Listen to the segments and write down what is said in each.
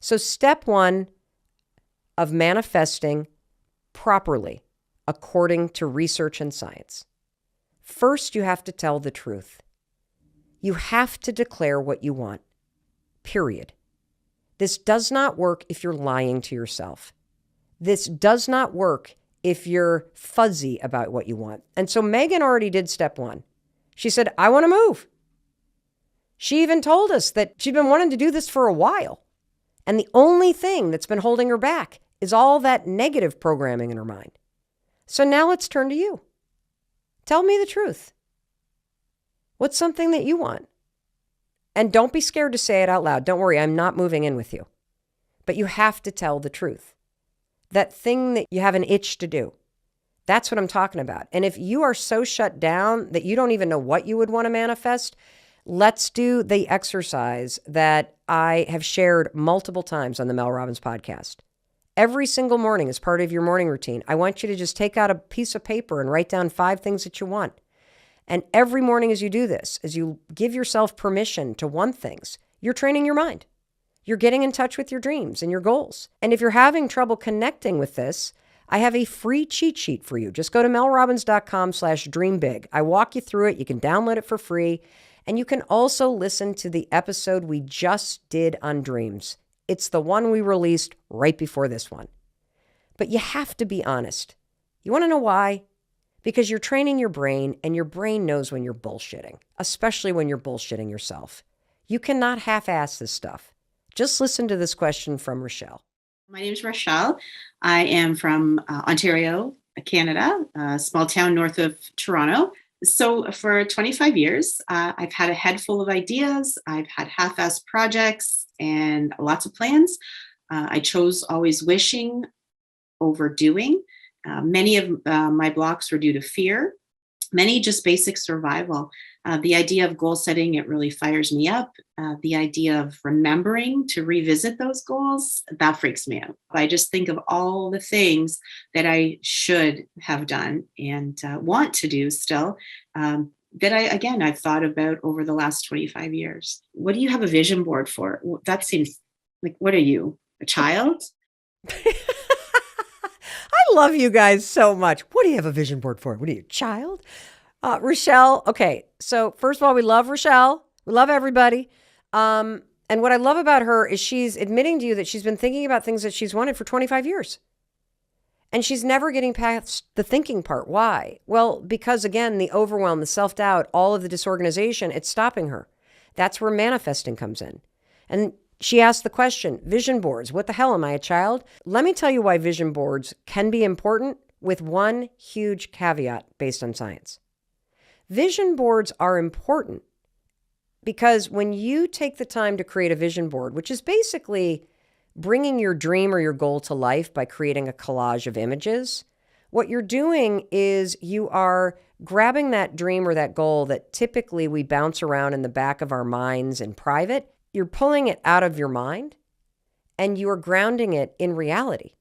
So step one of manifesting properly, according to research and science. First, you have to tell the truth. You have to declare what you want, period. This does not work if you're lying to yourself. This does not work if you're fuzzy about what you want. And so Megan already did step one. She said, I want to move. She even told us that she'd been wanting to do this for a while. And the only thing that's been holding her back is all that negative programming in her mind. So now let's turn to you. Tell me the truth. What's something that you want? And don't be scared to say it out loud. Don't worry, I'm not moving in with you. But you have to tell the truth. That thing that you have an itch to do. That's what I'm talking about. And if you are so shut down that you don't even know what you would want to manifest, let's do the exercise that I have shared multiple times on the Mel Robbins podcast. Every single morning as part of your morning routine, I want you to just take out a piece of paper and write down 5 things that you want. And every morning as you do this, as you give yourself permission to want things, you're training your mind. You're getting in touch with your dreams and your goals. And if you're having trouble connecting with this, I have a free cheat sheet for you. Just go to melrobbins.com/dreambig. I walk you through it. You can download it for free. And you can also listen to the episode we just did on dreams. It's the one we released right before this one. But you have to be honest. You want to know why? Because you're training your brain, and your brain knows when you're bullshitting, especially when you're bullshitting yourself. You cannot half-ass this stuff. Just listen to this question from Rochelle. My name is Rochelle. I am from Ontario, Canada, a small town north of Toronto. So for 25 years, I've had a head full of ideas. I've had half-assed projects and lots of plans. I chose always wishing over doing. Many of my blocks were due to fear, many just basic survival. The idea of goal setting, it really fires me up. The idea of remembering to revisit those goals, that freaks me out. I just think of all the things that I should have done and want to do still that I've thought about over the last 25 years. What do you have a vision board for? That seems like, what are you, a child? I love you guys so much. What do you have a vision board for? What are you, a child? Rochelle, okay, so first of all, we love Rochelle. We love everybody. And what I love about her is she's admitting to you that she's been thinking about things that she's wanted for 25 years. And she's never getting past the thinking part. Why? Well, because again, the overwhelm, the self-doubt, all of the disorganization, it's stopping her. That's where manifesting comes in. And she asked the question, vision boards, what the hell, am I a child? Let me tell you why vision boards can be important with one huge caveat based on science. Vision boards are important because when you take the time to create a vision board, which is basically bringing your dream or your goal to life by creating a collage of images, what you're doing is you are grabbing that dream or that goal that typically we bounce around in the back of our minds in private. You're pulling it out of your mind and you are grounding it in reality.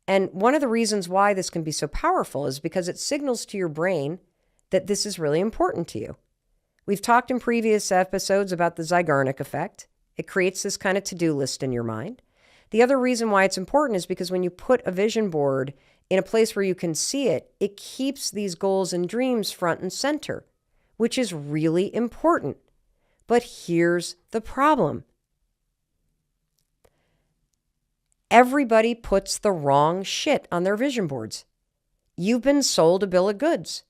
And one of the reasons why this can be so powerful is because it signals to your brain that this is really important to you. We've talked in previous episodes about the Zeigarnik effect. It creates this kind of to-do list in your mind. The other reason why it's important is because when you put a vision board in a place where you can see it, it keeps these goals and dreams front and center, which is really important. But here's the problem. Everybody puts the wrong shit on their vision boards. You've been sold a bill of goods.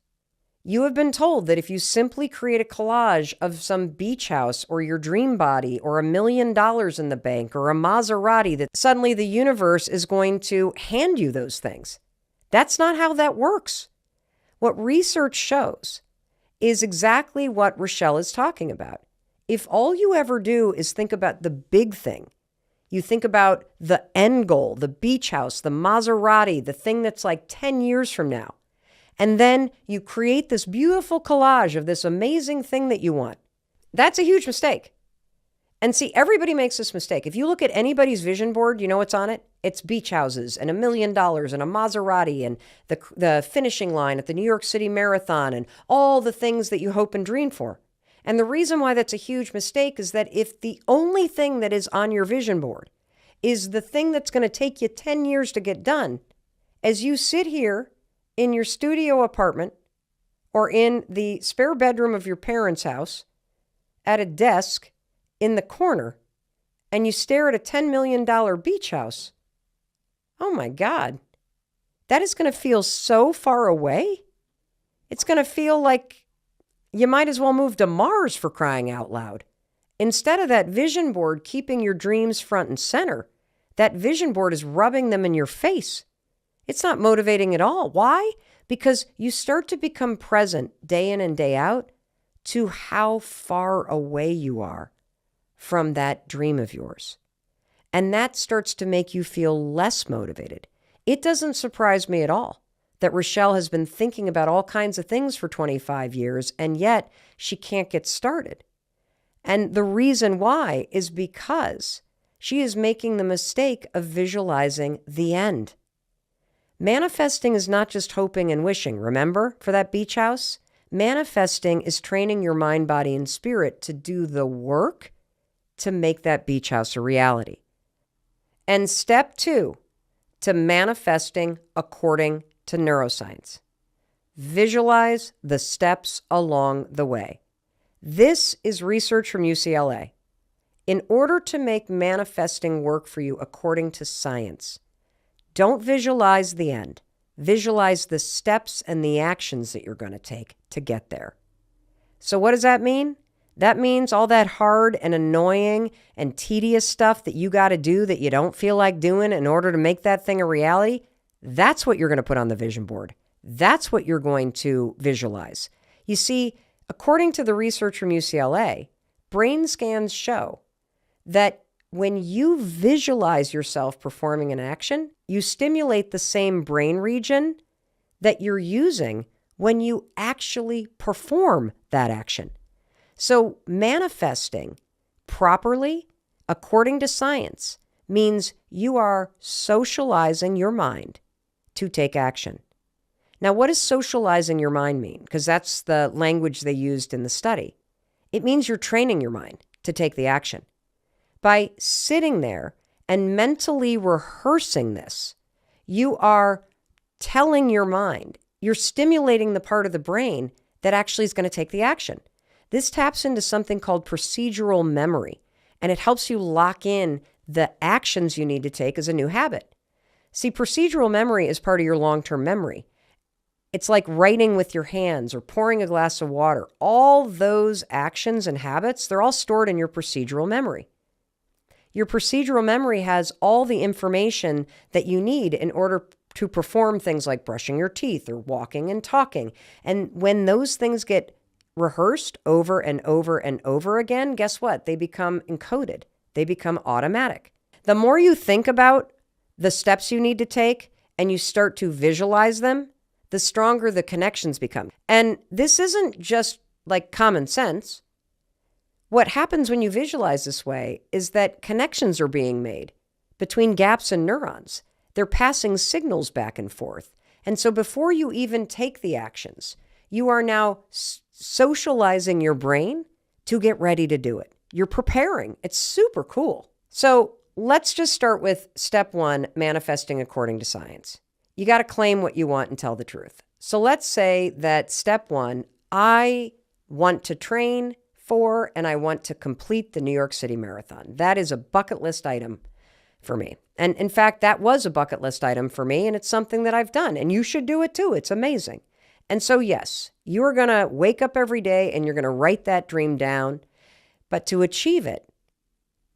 You have been told that if you simply create a collage of some beach house or your dream body or $1 million in the bank or a Maserati, that suddenly the universe is going to hand you those things. That's not how that works. What research shows is exactly what Rochelle is talking about. If all you ever do is think about the big thing, you think about the end goal, the beach house, the Maserati, the thing that's like 10 years from now, and then you create this beautiful collage of this amazing thing that you want. That's a huge mistake. And see, everybody makes this mistake. If you look at anybody's vision board, you know what's on it? It's beach houses and $1 million and a Maserati and the finishing line at the New York City Marathon and all the things that you hope and dream for. And the reason why that's a huge mistake is that if the only thing that is on your vision board is the thing that's going to take you 10 years to get done. As you sit here in your studio apartment or in the spare bedroom of your parents' house at a desk in the corner and you stare at a $10 million beach house, oh my God, that is going to feel so far away. It's going to feel like you might as well move to Mars, for crying out loud. Instead of that vision board keeping your dreams front and center, that vision board is rubbing them in your face. It's not motivating at all. Why? Because you start to become present day in and day out to how far away you are from that dream of yours. And that starts to make you feel less motivated. It doesn't surprise me at all that Rochelle has been thinking about all kinds of things for 25 years, and yet she can't get started. And the reason why is because she is making the mistake of visualizing the end. Manifesting is not just hoping and wishing, remember, for that beach house? Manifesting is training your mind, body, and spirit to do the work to make that beach house a reality. And step 2 to manifesting according to neuroscience. Visualize the steps along the way. This is research from UCLA. In order to make manifesting work for you according to science, don't visualize the end. Visualize the steps and the actions that you're going to take to get there. So what does that mean? That means all that hard and annoying and tedious stuff that you got to do that you don't feel like doing in order to make that thing a reality, that's what you're going to put on the vision board. That's what you're going to visualize. You see, according to the research from UCLA, brain scans show that when you visualize yourself performing an action, you stimulate the same brain region that you're using when you actually perform that action. So manifesting properly, according to science, means you are socializing your mind to take action. Now, what does socializing your mind mean? Because that's the language they used in the study. It means you're training your mind to take the action. By sitting there and mentally rehearsing this, you are telling your mind, you're stimulating the part of the brain that actually is going to take the action. This taps into something called procedural memory, and it helps you lock in the actions you need to take as a new habit. See, procedural memory is part of your long-term memory. It's like writing with your hands or pouring a glass of water. All those actions and habits, they're all stored in your procedural memory. Your procedural memory has all the information that you need in order to perform things like brushing your teeth or walking and talking. And when those things get rehearsed over and over and over again, guess what? They become encoded. They become automatic. The more you think about the steps you need to take and you start to visualize them, the stronger the connections become. And this isn't just like common sense. What happens when you visualize this way is that connections are being made between gaps in neurons. They're passing signals back and forth. And so before you even take the actions, you are now socializing your brain to get ready to do it. You're preparing. It's super cool. So let's just start with step 1, manifesting according to science. You got to claim what you want and tell the truth. So let's say that step 1, I want to train for and I want to complete the New York City Marathon. That is a bucket list item for me. And in fact, that was a bucket list item for me, and it's something that I've done, and you should do it too. It's amazing. And so, yes, you are going to wake up every day and you're going to write that dream down. But to achieve it,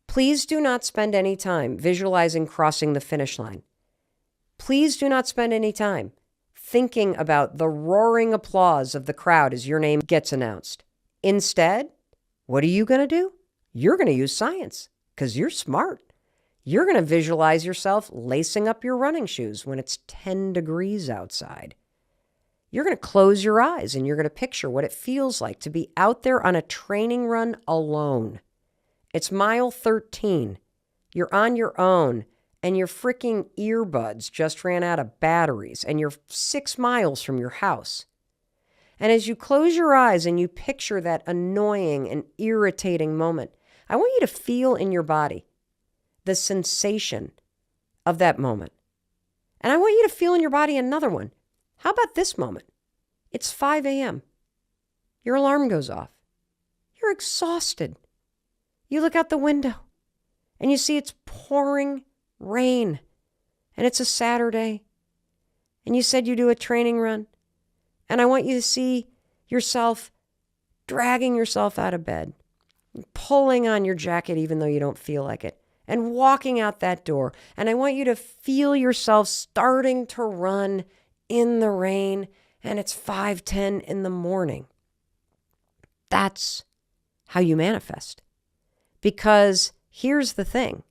please do not spend any time visualizing crossing the finish line. Please do not spend any time thinking about the roaring applause of the crowd as your name gets announced. Instead, what are you going to do? You're going to use science because you're smart. You're going to visualize yourself lacing up your running shoes when it's 10 degrees outside. You're going to close your eyes and you're going to picture what it feels like to be out there on a training run alone. It's mile 13. You're on your own and your freaking earbuds just ran out of batteries and you're 6 miles from your house. And as you close your eyes and you picture that annoying and irritating moment, I want you to feel in your body the sensation of that moment. And I want you to feel in your body another one. How about this moment? It's 5 a.m. Your alarm goes off. You're exhausted. You look out the window and you see it's pouring rain. And it's a Saturday. And you said you do a training run. And I want you to see yourself dragging yourself out of bed, pulling on your jacket even though you don't feel like it, and walking out that door. And I want you to feel yourself starting to run in the rain, and it's 5:10 in the morning. That's how you manifest. Because here's the thing.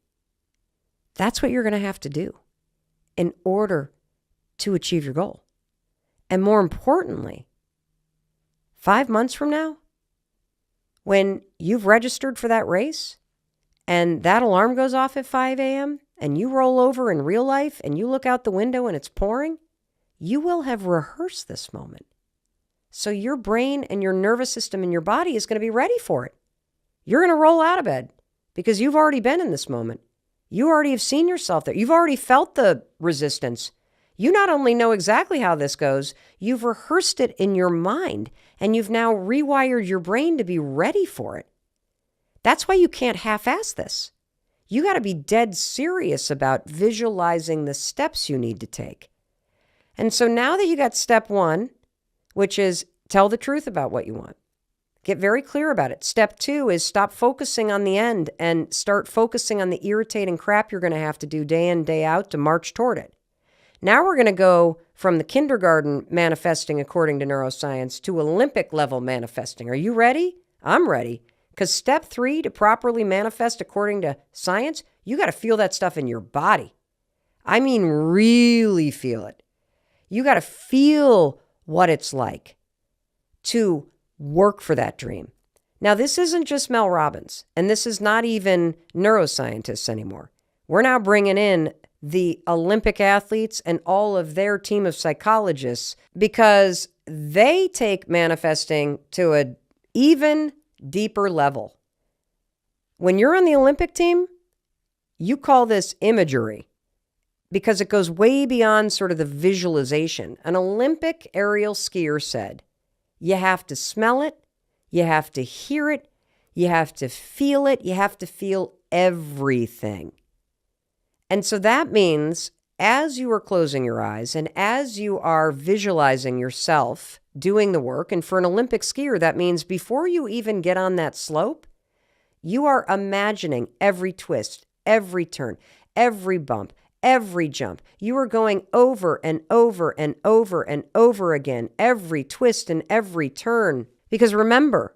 That's what you're going to have to do in order to achieve your goal. And more importantly, 5 months from now, when you've registered for that race and that alarm goes off at 5 a.m. and you roll over in real life and you look out the window and it's pouring, you will have rehearsed this moment. So your brain and your nervous system and your body is going to be ready for it. You're going to roll out of bed because you've already been in this moment. You already have seen yourself there. You've already felt the resistance. You not only know exactly how this goes, you've rehearsed it in your mind, and you've now rewired your brain to be ready for it. That's why you can't half-ass this. You got to be dead serious about visualizing the steps you need to take. And so now that you got step one, which is tell the truth about what you want. Get very clear about it. Step two is stop focusing on the end and start focusing on the irritating crap you're going to have to do day in, day out to march toward it. Now we're going to go from the kindergarten manifesting according to neuroscience to Olympic level manifesting. Are you ready? I'm ready. Because step three, to properly manifest according to science, you got to feel that stuff in your body. I mean, really feel it. You got to feel what it's like to work for that dream. Now, this isn't just Mel Robbins, and this is not even neuroscientists anymore. We're now bringing in the Olympic athletes and all of their team of psychologists because they take manifesting to an even deeper level. When you're on the Olympic team, you call this imagery because it goes way beyond sort of the visualization. An Olympic aerial skier said, you have to smell it, you have to hear it, you have to feel it, you have to feel everything. And so that means as you are closing your eyes and as you are visualizing yourself doing the work, and for an Olympic skier, that means before you even get on that slope, you are imagining every twist, every turn, every bump, every jump. You are going over and over and over and over again, every twist and every turn. Because remember,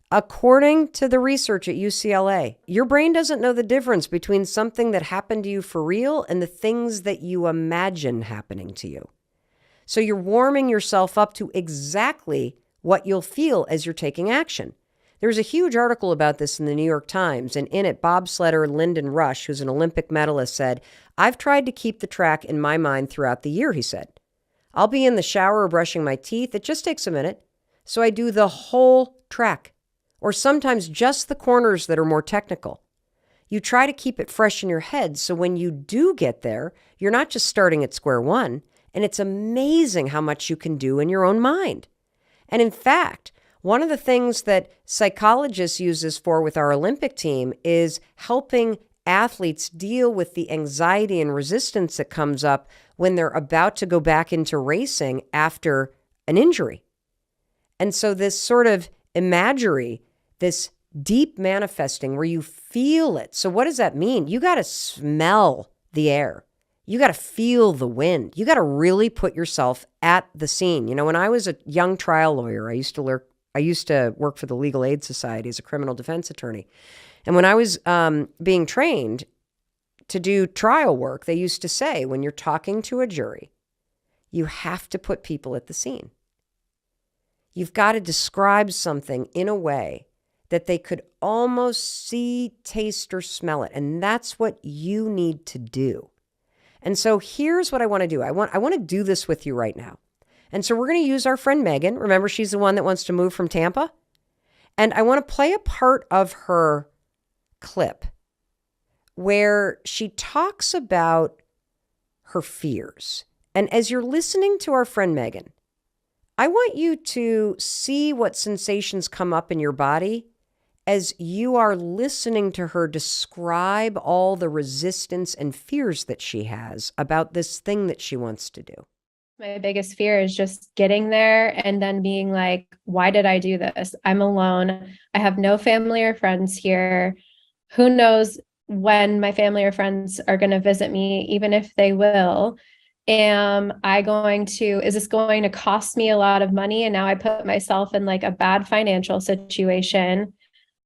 according to the research at UCLA, your brain doesn't know the difference between something that happened to you for real and the things that you imagine happening to you. So you're warming yourself up to exactly what you'll feel as you're taking action. There's a huge article about this in the New York Times, and in it, bobsledder Lyndon Rush, who's an Olympic medalist, said, I've tried to keep the track in my mind throughout the year, he said. I'll be in the shower brushing my teeth. It just takes a minute. So I do the whole track, or sometimes just the corners that are more technical. You try to keep it fresh in your head, so when you do get there, you're not just starting at square one, and it's amazing how much you can do in your own mind. And in fact, one of the things that psychologists use this for with our Olympic team is helping athletes deal with the anxiety and resistance that comes up when they're about to go back into racing after an injury. And so this sort of imagery, this deep manifesting where you feel it. So what does that mean? You got to smell the air. You got to feel the wind. You got to really put yourself at the scene. You know, when I was a young trial lawyer, I used to work for the Legal Aid Society as a criminal defense attorney. And when I was being trained to do trial work, they used to say, when you're talking to a jury, you have to put people at the scene. You've got to describe something in a way that they could almost see, taste, or smell it. And that's what you need to do. And so here's what I want to do. I want to do this with you right now. And so we're going to use our friend Megan. Remember, she's the one that wants to move from Tampa. And I want to play a part of her clip where she talks about her fears. And as you're listening to our friend Megan, I want you to see what sensations come up in your body as you are listening to her describe all the resistance and fears that she has about this thing that she wants to do. My biggest fear is just getting there and then being like, why did I do this? I'm alone. I have no family or friends here. Who knows when my family or friends are going to visit me, even if they will. Is this going to cost me a lot of money? And now I put myself in like a bad financial situation.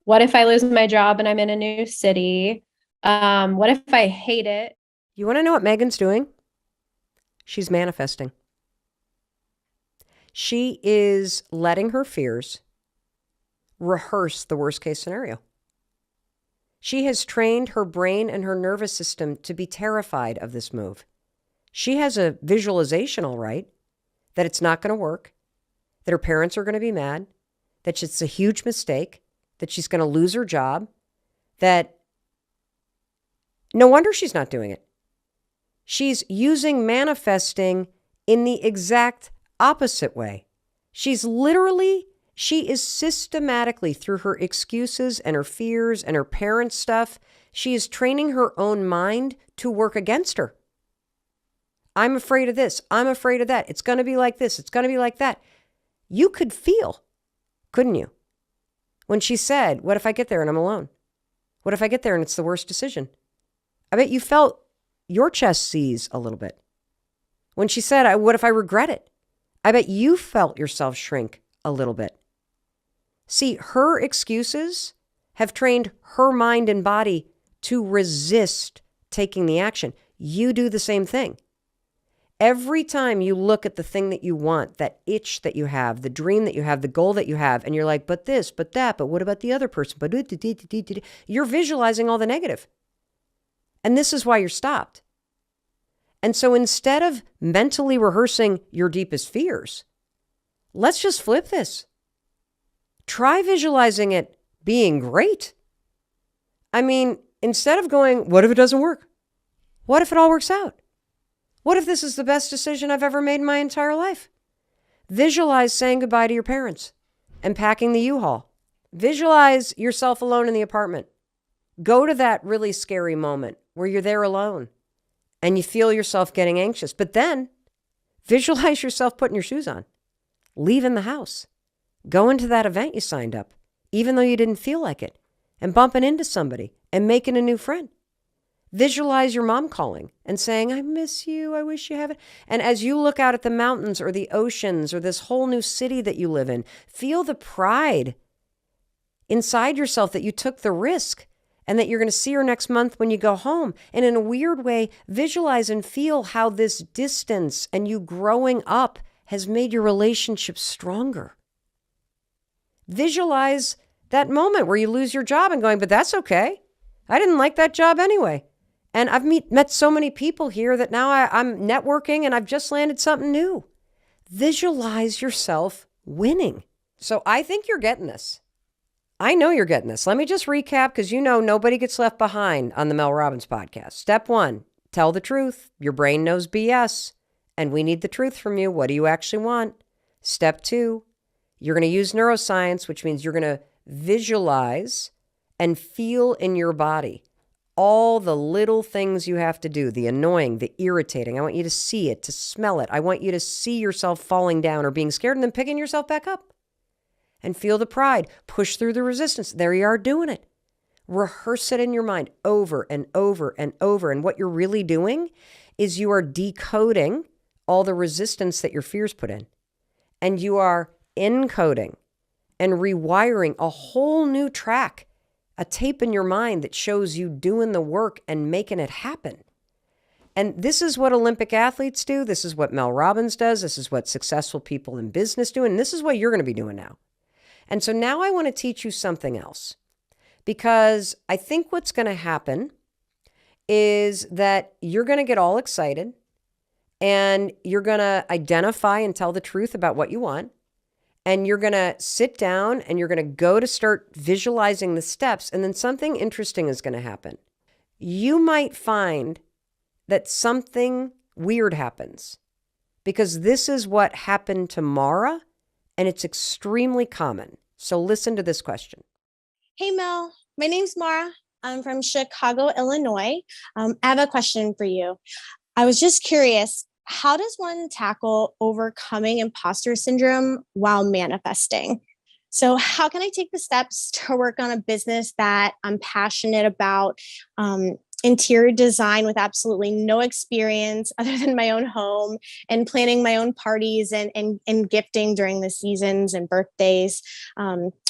What if I lose my job and I'm in a new city? What if I hate it? You want to know what Megan's doing? She's manifesting. She is letting her fears rehearse the worst case scenario. She has trained her brain and her nervous system to be terrified of this move. She has a visualization, all right, that it's not going to work, that her parents are going to be mad, that it's a huge mistake, that she's going to lose her job, that no wonder she's not doing it. She's using manifesting in the exact opposite way. She is systematically, through her excuses and her fears and her parents' stuff, she is training her own mind to work against her. I'm afraid of this. I'm afraid of that. It's going to be like this. It's going to be like that. You could feel, couldn't you? When she said, what if I get there and I'm alone? What if I get there and it's the worst decision? I bet you felt your chest seize a little bit. When she said, what if I regret it? I bet you felt yourself shrink a little bit. See, her excuses have trained her mind and body to resist taking the action. You do the same thing. Every time you look at the thing that you want, that itch that you have, the dream that you have, the goal that you have, and you're like, but this, but that, but what about the other person? But you're visualizing all the negative. And this is why you're stopped. And so instead of mentally rehearsing your deepest fears, let's just flip this. Try visualizing it being great. I mean, instead of going, what if it doesn't work? What if it all works out? What if this is the best decision I've ever made in my entire life? Visualize saying goodbye to your parents and packing the U-Haul. Visualize yourself alone in the apartment. Go to that really scary moment where you're there alone and you feel yourself getting anxious. But then visualize yourself putting your shoes on, leaving the house, going to that event you signed up, even though you didn't feel like it, and bumping into somebody and making a new friend. Visualize your mom calling and saying, I miss you. I wish you haven't. And as you look out at the mountains or the oceans or this whole new city that you live in, feel the pride inside yourself that you took the risk and that you're going to see her next month when you go home. And in a weird way, visualize and feel how this distance and you growing up has made your relationship stronger. Visualize that moment where you lose your job and going, but that's okay. I didn't like that job anyway. And I've met so many people here that now I'm networking and I've just landed something new. Visualize yourself winning. So I think you're getting this. I know you're getting this. Let me just recap because you know nobody gets left behind on the Mel Robbins podcast. Step 1, tell the truth. Your brain knows BS and we need the truth from you. What do you actually want? Step 2, you're going to use neuroscience, which means you're going to visualize and feel in your body all the little things you have to do, the annoying, the irritating. I want you to see it, to smell it. I want you to see yourself falling down or being scared and then picking yourself back up. And feel the pride. Push through the resistance. There you are doing it. Rehearse it in your mind over and over and over. And what you're really doing is you are decoding all the resistance that your fears put in. And you are encoding and rewiring a whole new track, a tape in your mind that shows you doing the work and making it happen. And this is what Olympic athletes do. This is what Mel Robbins does. This is what successful people in business do. And this is what you're going to be doing now. And so now I want to teach you something else, because I think what's going to happen is that you're going to get all excited and you're going to identify and tell the truth about what you want. And you're going to sit down and you're going to go to start visualizing the steps. And then something interesting is going to happen. you might find that something weird happens, because this is what happened to Mara, and it's extremely common. So listen to this question. Hey, Mel. My name's Mara. I'm from Chicago, Illinois. I have a question for you. I was just curious, how does one tackle overcoming imposter syndrome while manifesting? So, how can I take the steps to work on a business that I'm passionate about, interior design with absolutely no experience other than my own home, and planning my own parties and gifting during the seasons and birthdays?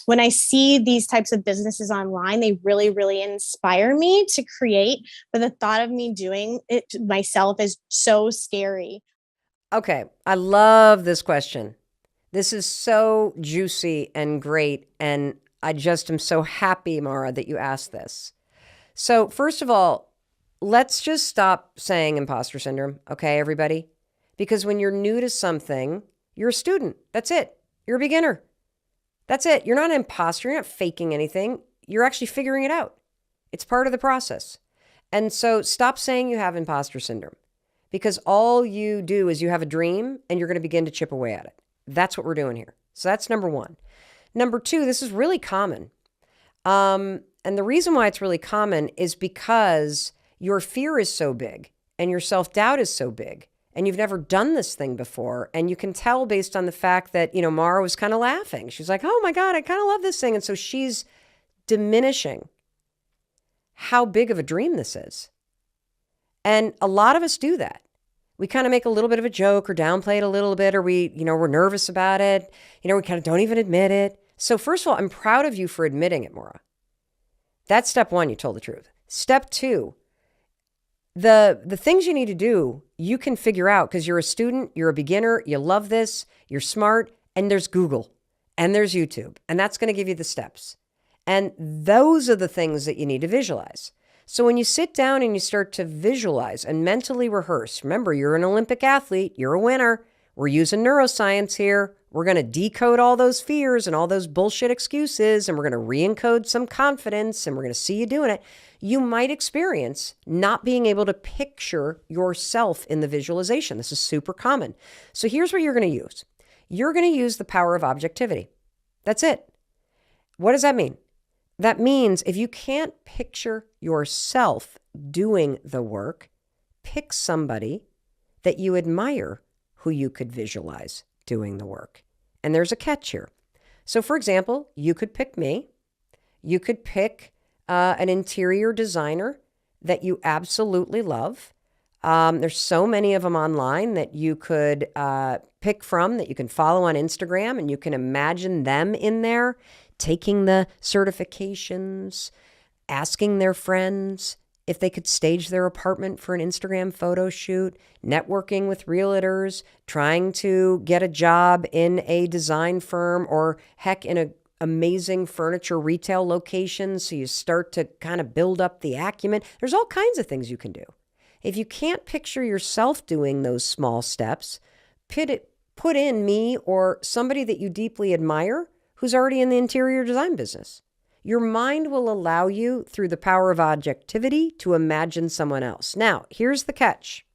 When I see these types of businesses online, they really, really inspire me to create. But the thought of me doing it myself is so scary. Okay, I love this question. This is so juicy and great, and I just am so happy, Mara, that you asked this. So first of all, let's just stop saying imposter syndrome, okay, everybody? Because when you're new to something, you're a student. That's it. You're a beginner. That's it. You're not an imposter. You're not faking anything. You're actually figuring it out. It's part of the process. And so stop saying you have imposter syndrome, because all you do is you have a dream and you're going to begin to chip away at it. That's what we're doing here. So that's number one. Number two, this is really common. And the reason why it's really common is because your fear is so big and your self-doubt is so big, and you've never done this thing before. And you can tell based on the fact that, Mara was kind of laughing. She's like, oh my God, I kind of love this thing. And so she's diminishing how big of a dream this is. And a lot of us do that. We kind of make a little bit of a joke or downplay it a little bit, or we're nervous about it. We kind of don't even admit it. So first of all, I'm proud of you for admitting it, Maura. That's step one. You told the truth. Step two, the things you need to do, you can figure out because you're a student, you're a beginner, you love this, you're smart, and there's Google and there's YouTube, and that's going to give you the steps. And those are the things that you need to visualize. So when you sit down and you start to visualize and mentally rehearse, remember, you're an Olympic athlete, you're a winner. We're using neuroscience here. We're going to decode all those fears and all those bullshit excuses, and we're going to re-encode some confidence, and we're going to see you doing it. You might experience not being able to picture yourself in the visualization. This is super common. So here's what you're going to use. You're going to use the power of objectivity. That's it. What does that mean? That means if you can't picture yourself doing the work, pick somebody that you admire who you could visualize doing the work. And there's a catch here. So for example, you could pick me. You could pick an interior designer that you absolutely love. There's so many of them online that you could pick from, that you can follow on Instagram, and you can imagine them in there taking the certifications, asking their friends if they could stage their apartment for an Instagram photo shoot, networking with realtors, trying to get a job in a design firm, or heck, in an amazing furniture retail location. So you start to kind of build up the acumen. There's all kinds of things you can do. If you can't picture yourself doing those small steps, put in me or somebody that you deeply admire who's already in the interior design business. Your mind will allow you, through the power of objectivity, to imagine someone else. Now, here's the catch.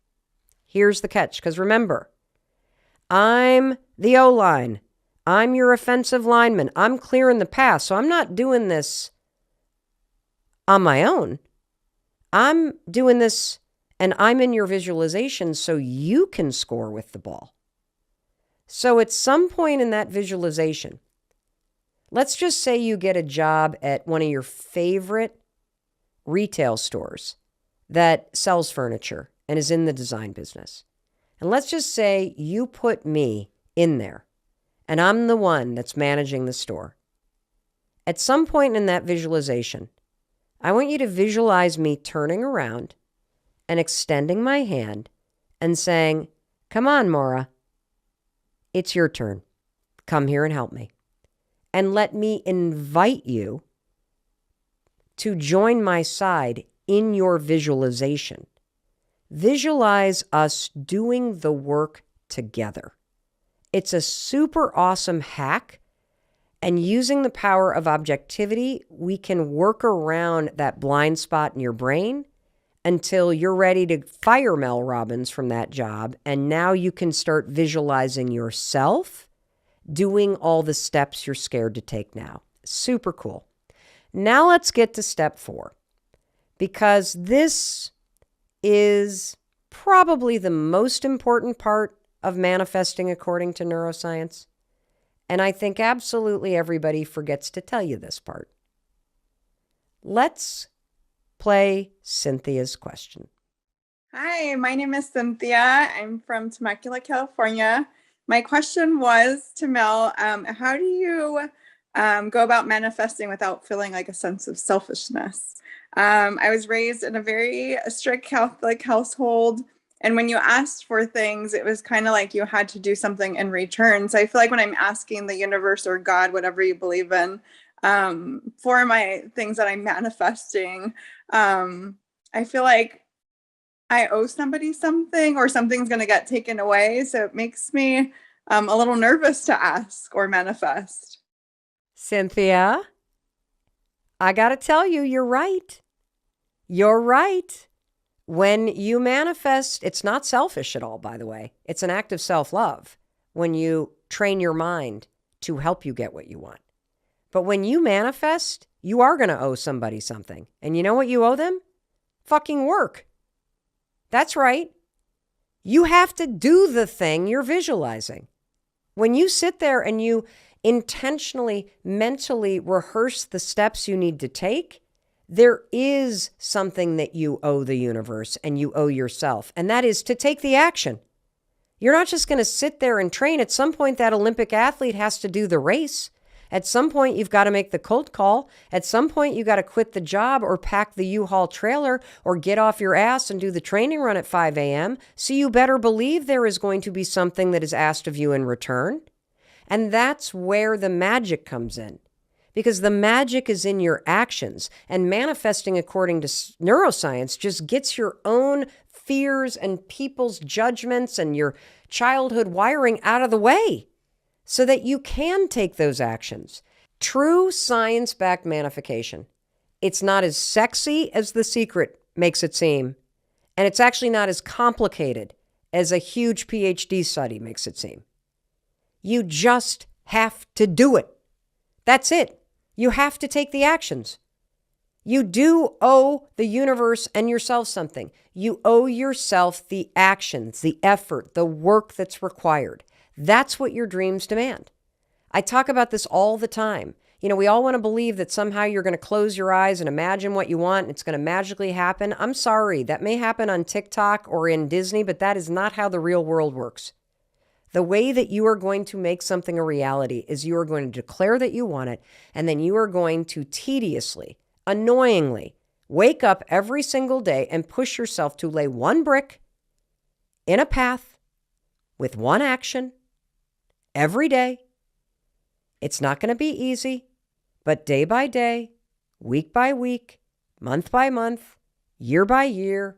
Because remember, I'm the O-line. I'm your offensive lineman. I'm clearing the path. So I'm not doing this on my own. I'm doing this, and I'm in your visualization so you can score with the ball. So at some point in that visualization, let's just say you get a job at one of your favorite retail stores that sells furniture and is in the design business. And let's just say you put me in there and I'm the one that's managing the store. At some point in that visualization, I want you to visualize me turning around and extending my hand and saying, "Come on, Maura, it's your turn. Come here and help me." And let me invite you to join my side in your visualization. Visualize us doing the work together. It's a super awesome hack. And using the power of objectivity, we can work around that blind spot in your brain until you're ready to fire Mel Robbins from that job. And now you can start visualizing yourself doing all the steps you're scared to take now. Super cool. Now let's get to step 4, because this is probably the most important part of manifesting according to neuroscience. And I think absolutely everybody forgets to tell you this part. Let's play Cynthia's question. Hi, my name is Cynthia. I'm from Temecula, California. My question was to Mel, how do you go about manifesting without feeling like a sense of selfishness? I was raised in a very strict Catholic household. And when you asked for things, it was kind of like you had to do something in return. So I feel like when I'm asking the universe or God, whatever you believe in, for my things that I'm manifesting, I feel like I owe somebody something or something's going to get taken away. So it makes me a little nervous to ask or manifest. Cynthia, I got to tell you, you're right. You're right. When you manifest, it's not selfish at all, by the way. It's an act of self-love when you train your mind to help you get what you want. But when you manifest, you are going to owe somebody something. And you know what you owe them? Fucking work. That's right. You have to do the thing you're visualizing. When you sit there and you intentionally, mentally rehearse the steps you need to take, there is something that you owe the universe and you owe yourself, and that is to take the action. You're not just going to sit there and train. At some point, that Olympic athlete has to do the race. At some point, you've got to make the cold call. At some point, you got to quit the job or pack the U-Haul trailer or get off your ass and do the training run at 5 a.m. So you better believe there is going to be something that is asked of you in return. And that's where the magic comes in. Because the magic is in your actions, and manifesting according to neuroscience just gets your own fears and people's judgments and your childhood wiring out of the way so that you can take those actions. True science-backed manifestation. It's not as sexy as The Secret makes it seem, and it's actually not as complicated as a huge PhD study makes it seem. You just have to do it. That's it. You have to take the actions. You do owe the universe and yourself something. You owe yourself the actions, the effort, the work that's required. That's what your dreams demand. I talk about this all the time. You know, we all want to believe that somehow you're going to close your eyes and imagine what you want and it's going to magically happen. I'm sorry, that may happen on TikTok or in Disney, but that is not how the real world works. The way that you are going to make something a reality is you are going to declare that you want it, and then you are going to tediously, annoyingly, wake up every single day and push yourself to lay one brick in a path with one action every day. It's not going to be easy, but day by day, week by week, month by month, year by year,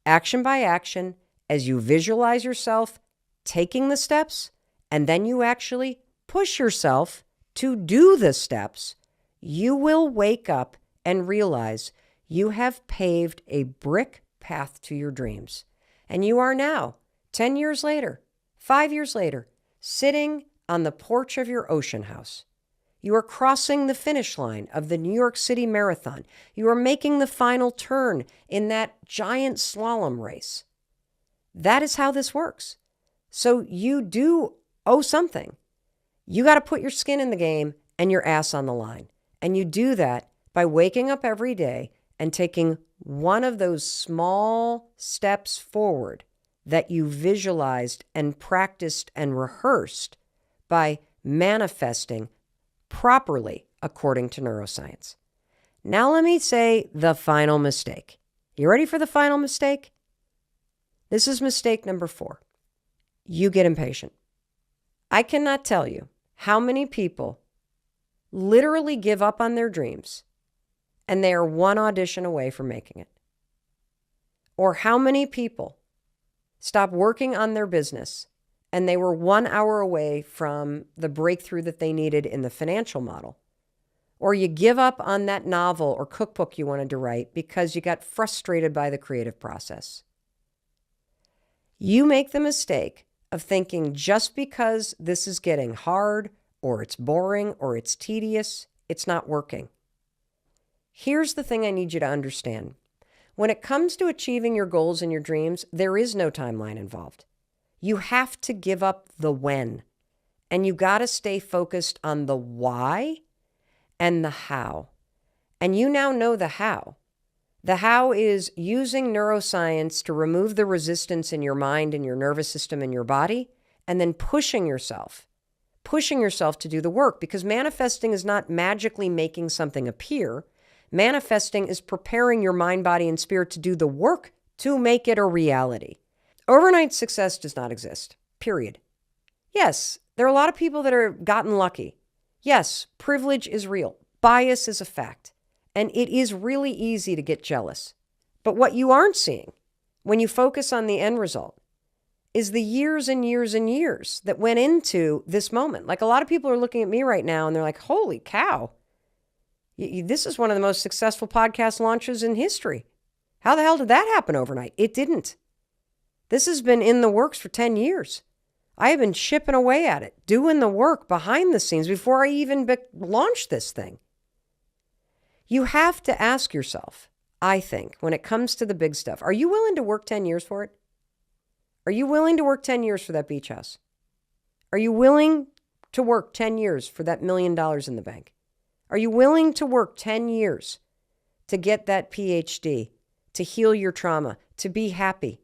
action by action, as you visualize yourself taking the steps, and then you actually push yourself to do the steps, you will wake up and realize you have paved a brick path to your dreams. And you are now, 10 years later, 5 years later, sitting on the porch of your ocean house. You are crossing the finish line of the New York City Marathon. You are making the final turn in that giant slalom race. That is how this works. So you do owe something. You got to put your skin in the game and your ass on the line. And you do that by waking up every day and taking one of those small steps forward that you visualized and practiced and rehearsed by manifesting properly according to neuroscience. Now let me say the final mistake. You ready for the final mistake? This is mistake number 4. You get impatient. I cannot tell you how many people literally give up on their dreams and they are one audition away from making it. Or how many people stop working on their business and they were 1 hour away from the breakthrough that they needed in the financial model. or you give up on that novel or cookbook you wanted to write because you got frustrated by the creative process. You make the mistake of thinking just because this is getting hard or it's boring or it's tedious, it's not working. Here's the thing I need you to understand. When it comes to achieving your goals and your dreams, there is no timeline involved. You have to give up the when, and you got to stay focused on the why and the how. And you now know the how. The how is using neuroscience to remove the resistance in your mind and your nervous system and your body, and then pushing yourself to do the work, because manifesting is not magically making something appear. Manifesting is preparing your mind, body, and spirit to do the work to make it a reality. Overnight success does not exist, period. Yes, there are a lot of people that are gotten lucky. Yes, privilege is real. Bias is a fact. And it is really easy to get jealous. But what you aren't seeing when you focus on the end result is the years and years and years that went into this moment. Like, a lot of people are looking at me right now and they're like, holy cow, this is one of the most successful podcast launches in history. How the hell did that happen overnight? It didn't. This has been in the works for 10 years. I have been chipping away at it, doing the work behind the scenes before I even launched this thing. You have to ask yourself, I think, when it comes to the big stuff, are you willing to work 10 years for it? Are you willing to work 10 years for that beach house? Are you willing to work 10 years for that $1 million in the bank? Are you willing to work 10 years to get that PhD, to heal your trauma, to be happy?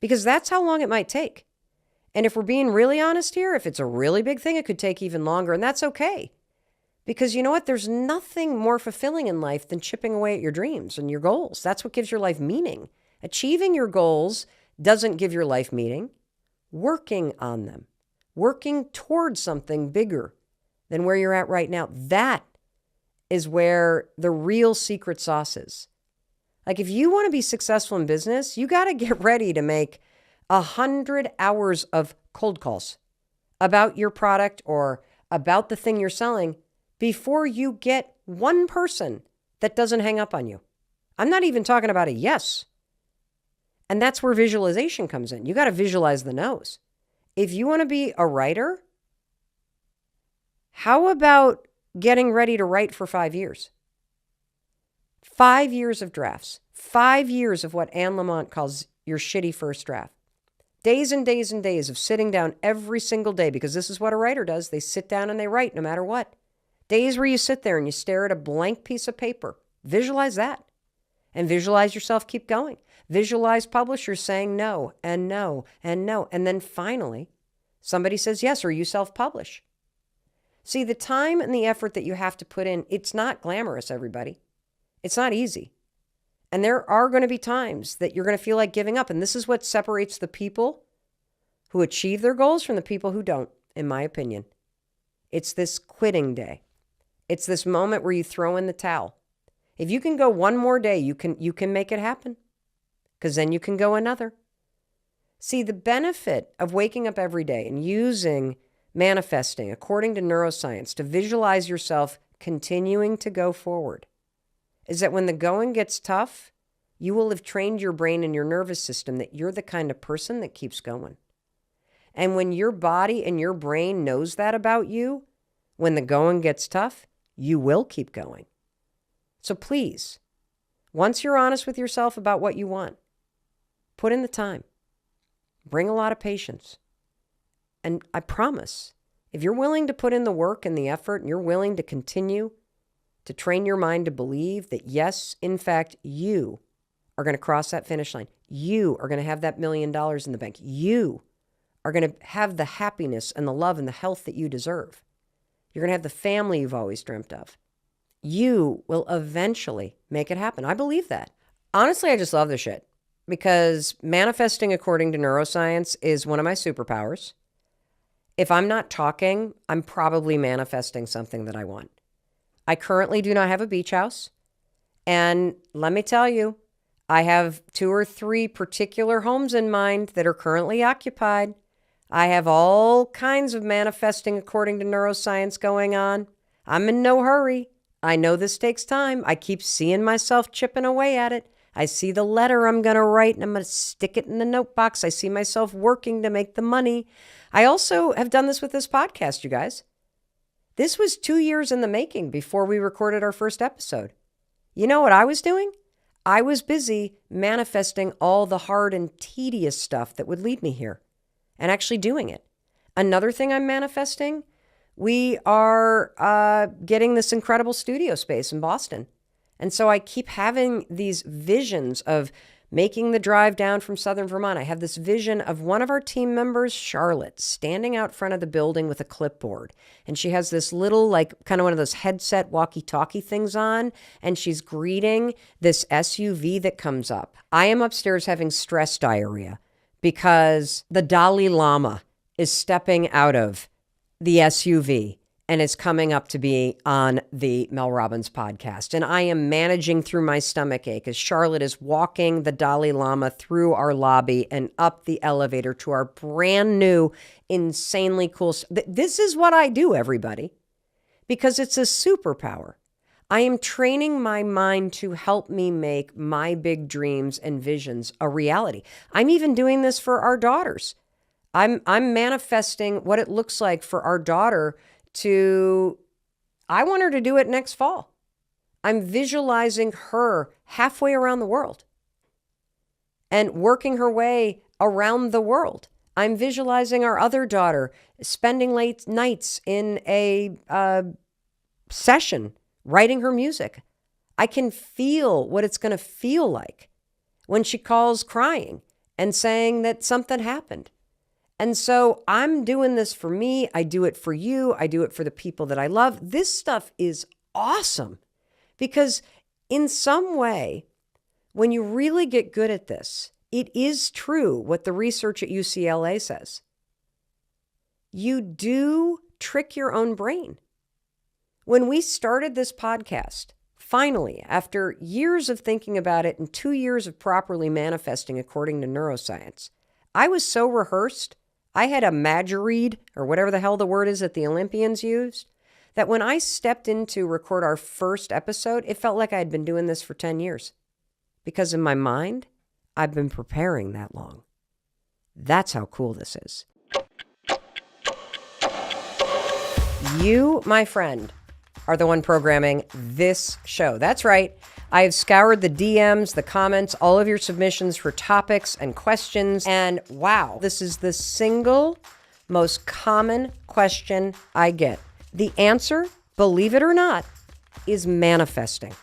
Because that's how long it might take. And if we're being really honest here, if it's a really big thing, it could take even longer, and that's okay. Because you know what? There's nothing more fulfilling in life than chipping away at your dreams and your goals. That's what gives your life meaning. Achieving your goals doesn't give your life meaning. Working on them, working towards something bigger than where you're at right now, that is where the real secret sauce is. Like, if you want to be successful in business, you got to get ready to make 100 hours of cold calls about your product or about the thing you're selling before you get one person that doesn't hang up on you. I'm not even talking about a yes. And that's where visualization comes in. You got to visualize the no's. If you want to be a writer, how about getting ready to write for 5 years? 5 years of drafts. 5 years of what Anne Lamott calls your shitty first draft. Days and days and days of sitting down every single day, because this is what a writer does. They sit down and they write no matter what. Days where you sit there and you stare at a blank piece of paper. Visualize that. And visualize yourself keep going. Visualize publishers saying no and no and no. And then finally, somebody says yes, or you self-publish. See, the time and the effort that you have to put in, it's not glamorous, everybody. It's not easy. And there are going to be times that you're going to feel like giving up. And this is what separates the people who achieve their goals from the people who don't, in my opinion. It's this quitting day. It's this moment where you throw in the towel. If you can go one more day, you can make it happen, because then you can go another. See, the benefit of waking up every day and using manifesting according to neuroscience to visualize yourself continuing to go forward is that when the going gets tough, you will have trained your brain and your nervous system that you're the kind of person that keeps going. And when your body and your brain knows that about you, when the going gets tough, you will keep going. So please, once you're honest with yourself about what you want, put in the time. Bring a lot of patience. And I promise, if you're willing to put in the work and the effort, and you're willing to continue to train your mind to believe that, yes, in fact, you are going to cross that finish line. You are going to have that $1 million in the bank. You are going to have the happiness and the love and the health that you deserve. You're going to have the family you've always dreamt of. You will eventually make it happen. I believe that. Honestly, I just love this shit, because manifesting according to neuroscience is one of my superpowers. If I'm not talking, I'm probably manifesting something that I want. I currently do not have a beach house. And let me tell you, I have 2 or 3 particular homes in mind that are currently occupied. I have all kinds of manifesting according to neuroscience going on. I'm in no hurry. I know this takes time. I keep seeing myself chipping away at it. I see the letter I'm going to write and I'm going to stick it in the note box. I see myself working to make the money. I also have done this with this podcast, you guys. This was 2 years in the making before we recorded our first episode. You know what I was doing? I was busy manifesting all the hard and tedious stuff that would lead me here and actually doing it. Another thing I'm manifesting, we are getting this incredible studio space in Boston. And so I keep having these visions of making the drive down from Southern Vermont. I have this vision of one of our team members, Charlotte, standing out front of the building with a clipboard. And she has this little, like, kind of one of those headset walkie-talkie things on. And she's greeting this SUV that comes up. I am upstairs having stress diarrhea because the Dalai Lama is stepping out of the SUV and is coming up to be on the Mel Robbins podcast. And I am managing through my stomach ache as Charlotte is walking the Dalai Lama through our lobby and up the elevator to our brand new, insanely cool. This is what I do, everybody, because it's a superpower. I am training my mind to help me make my big dreams and visions a reality. I'm even doing this for our daughters. I'm manifesting what it looks like for our daughter I want her to do it next fall. I'm visualizing her halfway around the world and working her way around the world. I'm visualizing our other daughter spending late nights in a session, writing her music. I can feel what it's going to feel like when she calls crying and saying that something happened. And so I'm doing this for me. I do it for you. I do it for the people that I love. This stuff is awesome because in some way, when you really get good at this, it is true what the research at UCLA says. You do trick your own brain. When we started this podcast, finally, after years of thinking about it and 2 years of properly manifesting according to neuroscience, I was so rehearsed. I had imagery, or whatever the hell the word is that the Olympians used, that when I stepped in to record our first episode, it felt like I had been doing this for 10 years. Because in my mind, I've been preparing that long. That's how cool this is. You, my friend, are the one programming this show. That's right. I have scoured the DMs, the comments, all of your submissions for topics and questions. And wow, this is the single most common question I get. The answer, believe it or not, is manifesting.